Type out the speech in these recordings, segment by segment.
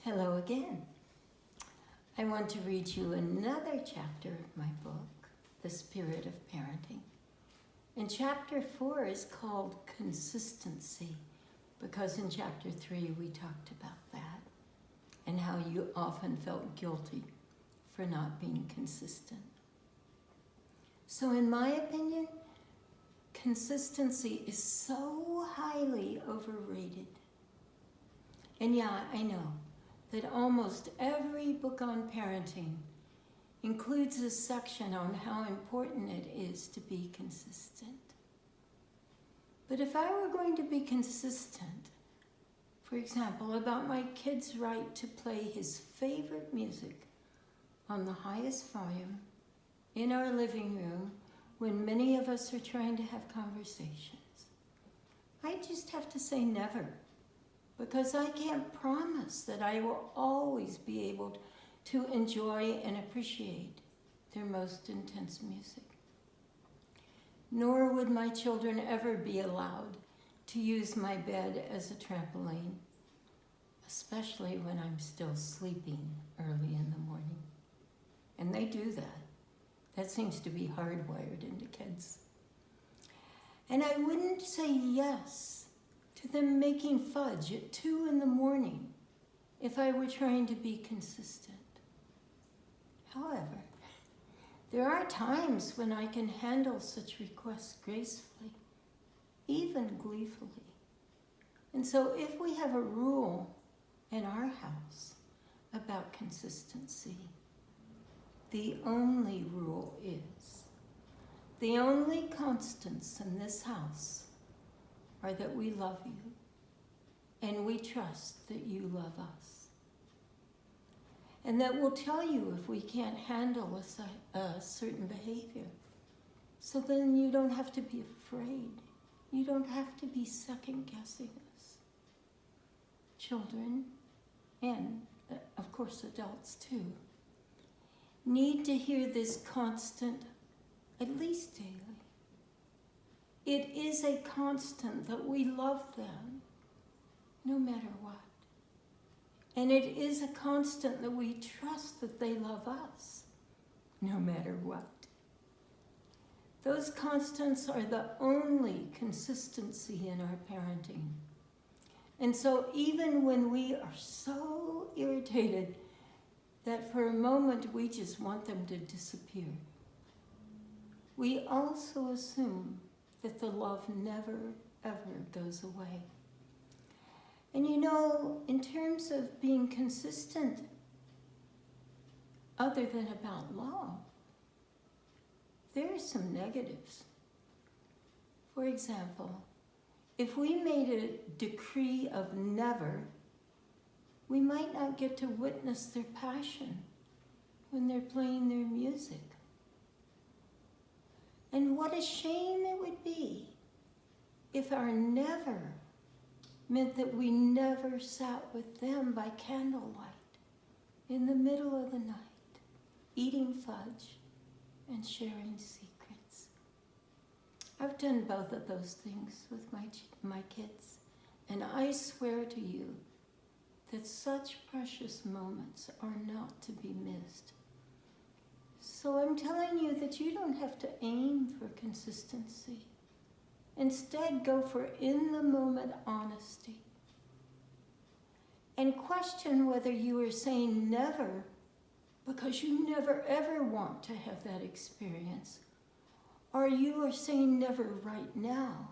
Hello again. I want to read you another chapter of my book, The Spirit of Parenting. And chapter 4 is called Consistency, because in chapter 3 we talked about that and how you often felt guilty for not being consistent. So in my opinion, consistency is so highly overrated. And yeah, I know that almost every book on parenting includes a section on how important it is to be consistent. But if I were going to be consistent, for example, about my kid's right to play his favorite music on the highest volume in our living room when many of us are trying to have conversations, I just have to say never. Because I can't promise that I will always be able to enjoy and appreciate their most intense music. Nor would my children ever be allowed to use my bed as a trampoline, especially when I'm still sleeping early in the morning. And they do that. That seems to be hardwired into kids. And I wouldn't say yes to them making fudge at 2 in the morning if I were trying to be consistent. However, there are times when I can handle such requests gracefully, even gleefully. And so if we have a rule in our house about consistency, the only rule is, the only constants in this house are that we love you and we trust that you love us. And that we'll tell you if we can't handle a certain behavior. So then you don't have to be afraid. You don't have to be second guessing us. Children, and of course adults too, need to hear this constant, at least daily. It is a constant that we love them, no matter what. And it is a constant that we trust that they love us, no matter what. Those constants are the only consistency in our parenting. And so even when we are so irritated that for a moment we just want them to disappear, we also assume that the love never, ever goes away. And you know, in terms of being consistent, other than about love, there are some negatives. For example, if we made a decree of never, we might not get to witness their passion when they're playing their music. And what a shame it would be if our never meant that we never sat with them by candlelight in the middle of the night, eating fudge and sharing secrets. I've done both of those things with my kids, and I swear to you that such precious moments are not to be missed. So I'm telling you that you don't have to aim for consistency. Instead, go for in-the-moment honesty. And question whether you are saying never because you never ever want to have that experience, or you are saying never right now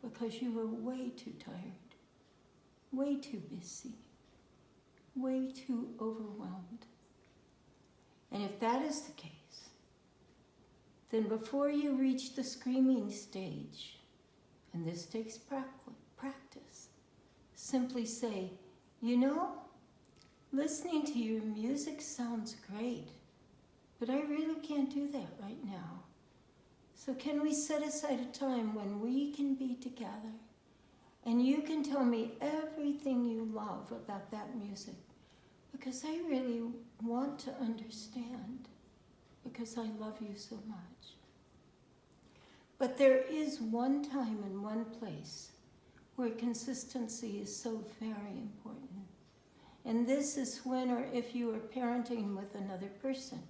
because you are way too tired, way too busy, way too overwhelmed. And if that is the case, then before you reach the screaming stage, and this takes practice, simply say, you know, listening to your music sounds great, but I really can't do that right now. So can we set aside a time when we can be together and you can tell me everything you love about that music? Because I really want to understand, because I love you so much. But there is one time and one place where consistency is so very important. And this is when or if you are parenting with another person.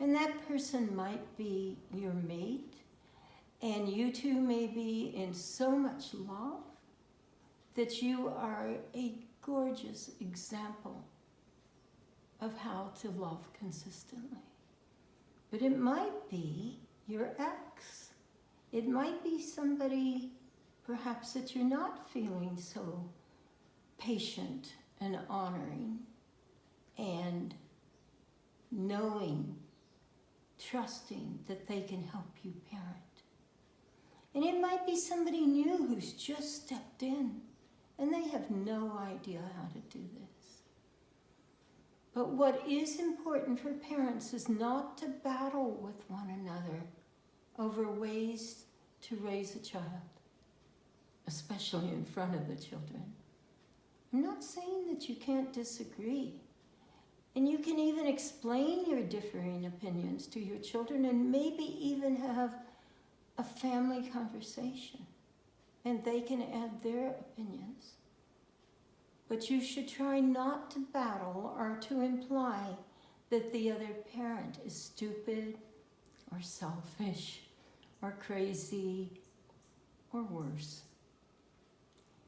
And that person might be your mate, and you two may be in so much love that you are a gorgeous example of how to love consistently. But it might be your ex. It might be somebody perhaps that you're not feeling so patient and honoring and knowing, trusting that they can help you parent. And it might be somebody new who's just stepped in and they have no idea how to do this. But what is important for parents is not to battle with one another over ways to raise a child, especially in front of the children. I'm not saying that you can't disagree. And you can even explain your differing opinions to your children and maybe even have a family conversation. And they can add their opinions. But you should try not to battle or to imply that the other parent is stupid or selfish or crazy or worse.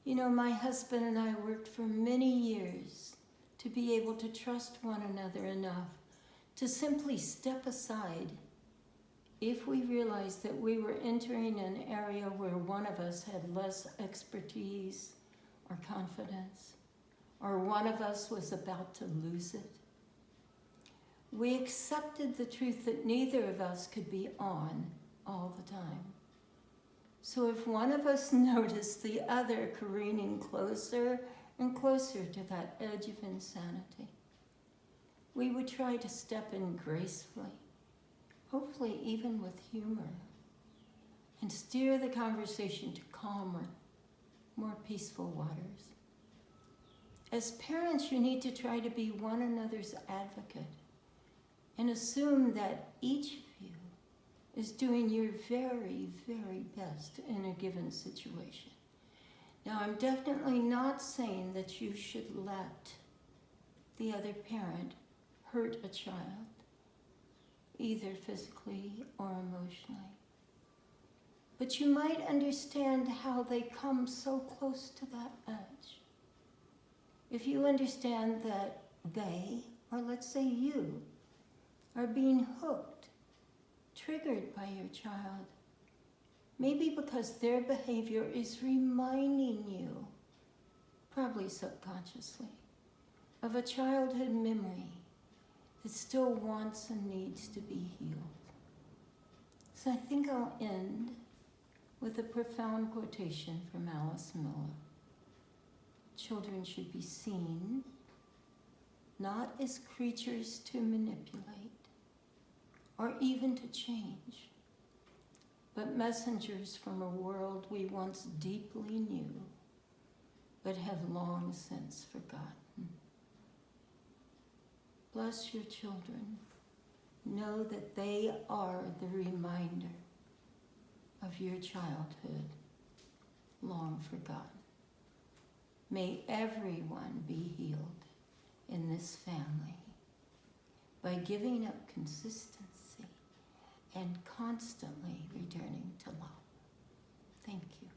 You know, my husband and I worked for many years to be able to trust one another enough to simply step aside if we realized that we were entering an area where one of us had less expertise or confidence, or one of us was about to lose it. We accepted the truth that neither of us could be on all the time. So if one of us noticed the other careening closer and closer to that edge of insanity, we would try to step in gracefully, hopefully even with humor, and steer the conversation to calmer, more peaceful waters. As parents, you need to try to be one another's advocate and assume that each of you is doing your very, very best in a given situation. Now, I'm definitely not saying that you should let the other parent hurt a child, either physically or emotionally. But you might understand how they come so close to that edge. If you understand that they, or let's say you, are being hooked, triggered by your child, maybe because their behavior is reminding you, probably subconsciously, of a childhood memory that still wants and needs to be healed. So I think I'll end with a profound quotation from Alice Miller. Children should be seen not as creatures to manipulate or even to change, but messengers from a world we once deeply knew, but have long since forgotten. Bless your children. Know that they are the reminder of your childhood, long forgotten. May everyone be healed in this family by giving up consistency and constantly returning to love. Thank you.